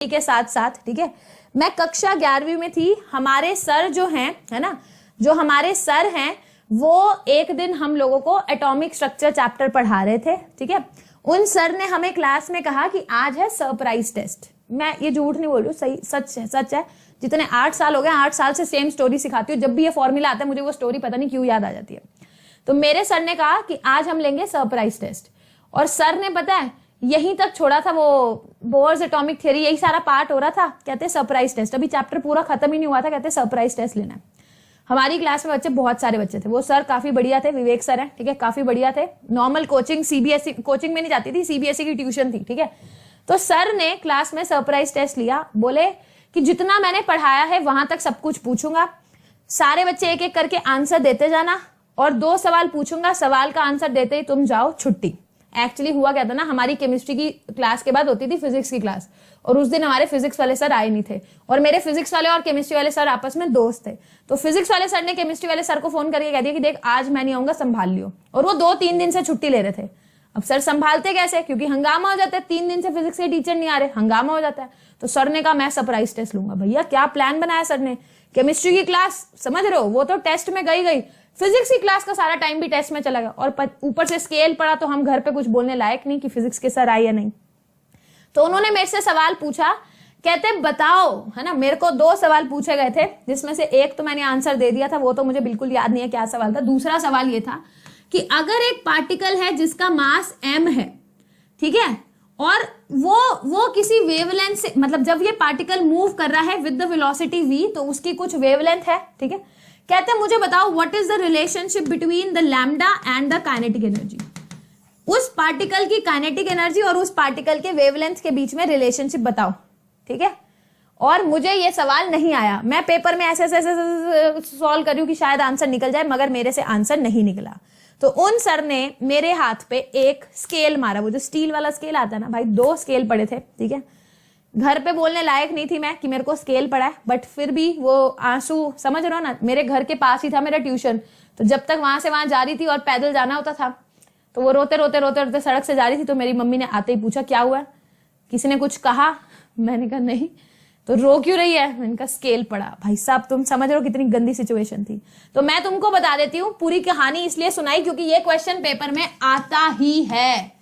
के साथ साथ, ठीक है। मैं कक्षा 11वीं में थी, हमारे सर जो हैं, है ना, जो हमारे सर हैं वो एक दिन हम लोगों को एटॉमिक स्ट्रक्चर चैप्टर पढ़ा रहे थे, ठीक है। उन सर ने हमें क्लास में कहा कि आज है सरप्राइज टेस्ट। मैं ये झूठ नहीं बोल रही हूँ, सही सच है, सच है। जितने 8 साल हो गए, 8 साल से सेम स्टोरी सिखाती हूँ। जब भी ये फॉर्मूला आता है मुझे वो स्टोरी पता नहीं क्यों याद आ जाती है। तो मेरे सर ने कहा कि आज हम लेंगे सरप्राइज टेस्ट, और सर ने पता है यहीं तक छोड़ा था, वो बोर्स एटॉमिक थ्योरी यही सारा पार्ट हो रहा था, कहते सरप्राइज टेस्ट। अभी चैप्टर पूरा खत्म ही नहीं हुआ था, कहते सरप्राइज टेस्ट लेना है। हमारी क्लास में बच्चे बहुत सारे बच्चे थे, वो सर काफी बढ़िया थे, विवेक सर हैं, ठीक है, काफी बढ़िया थे। नॉर्मल कोचिंग सीबीएसई कोचिंग में नहीं जाती थी, सीबीएसई की ट्यूशन थी, ठीक है। तो सर ने क्लास में सरप्राइज टेस्ट लिया, बोले कि जितना मैंने पढ़ाया है वहां तक सब कुछ पूछूंगा, सारे बच्चे एक एक करके आंसर देते जाना, और 2 सवाल पूछूंगा, सवाल का आंसर देते ही तुम जाओ छुट्टी। एक्चुअली हुआ क्या था ना, हमारी केमिस्ट्री की क्लास के बाद होती थी फिजिक्स की क्लास, और उस दिन हमारे फिजिक्स वाले सर आए नहीं थे, और मेरे फिजिक्स वाले और केमिस्ट्री वाले सर आपस में दोस्त थे। तो फिजिक्स वाले सर ने केमिस्ट्री वाले सर को फोन करके कह दिया कि देख आज मैं नहीं आऊंगा, संभाल लियो। और वो 2-3 दिन से छुट्टी ले रहे थे। अब सर संभालते कैसे, क्योंकि हंगामा हो जाता है, 3 दिन से फिजिक्स के टीचर नहीं आ रहे, हंगामा हो जाता है। तो सर ने कहा मैं सरप्राइज टेस्ट लूंगा। भैया क्या प्लान बनाया सर ने, केमिस्ट्री की क्लास समझ रहे हो वो तो टेस्ट में गई, फिजिक्स की क्लास का सारा टाइम भी टेस्ट में चला गया, और ऊपर से स्केल पड़ा, तो हम घर पे कुछ बोलने लायक नहीं कि फिजिक्स के सर आए या नहीं। तो उन्होंने मेरे से सवाल पूछा, कहते बताओ, है ना, मेरे को 2 सवाल पूछे गए थे, जिसमें से एक तो मैंने आंसर दे दिया था, वो तो मुझे बिल्कुल याद नहीं है क्या सवाल था। दूसरा सवाल ये था कि अगर एक पार्टिकल है जिसका मास m है, ठीक है, और वो किसी वेवलेंथ से, मतलब जब ये पार्टिकल मूव कर रहा है विद द वेलोसिटी v, तो उसकी कुछ वेवलेंथ है, ठीक है। कहते हैं मुझे बताओ what is the relationship between the lambda and the kinetic energy. उस पार्टिकल की काइनेटिक एनर्जी और उस पार्टिकल के वेवलेंथ के बीच में रिलेशनशिप बताओ, ठीक है। और मुझे ये सवाल नहीं आया, मैं पेपर में ऐसे सॉल्व कर रही हूं कि शायद आंसर निकल जाए, मगर मेरे से आंसर नहीं निकला। तो उन सर ने मेरे हाथ पे एक स्केल मारा, वो जो स्टील वाला स्केल आता है ना भाई, 2 स्केल पड़े थे, ठीक है। घर पे बोलने लायक नहीं थी मैं कि मेरे को स्केल पड़ा है, बट फिर भी वो आंसू, समझ रहे हो ना, मेरे घर के पास ही था मेरा ट्यूशन, तो जब तक वहां से वहां जा रही थी और पैदल जाना होता था, तो वो रोते रोते रोते रोते सड़क से जा रही थी। तो मेरी मम्मी ने आते ही पूछा क्या हुआ, किसी ने कुछ कहा, मैंने कहा नहीं। तो रो क्यों रही है, मैंने कहा स्केल पड़ा। भाई साहब तुम समझ रहे हो कितनी गंदी सिचुएशन थी। तो मैं तुमको बता देती हूँ पूरी कहानी, इसलिए सुनाई क्योंकि ये क्वेश्चन पेपर में आता ही है।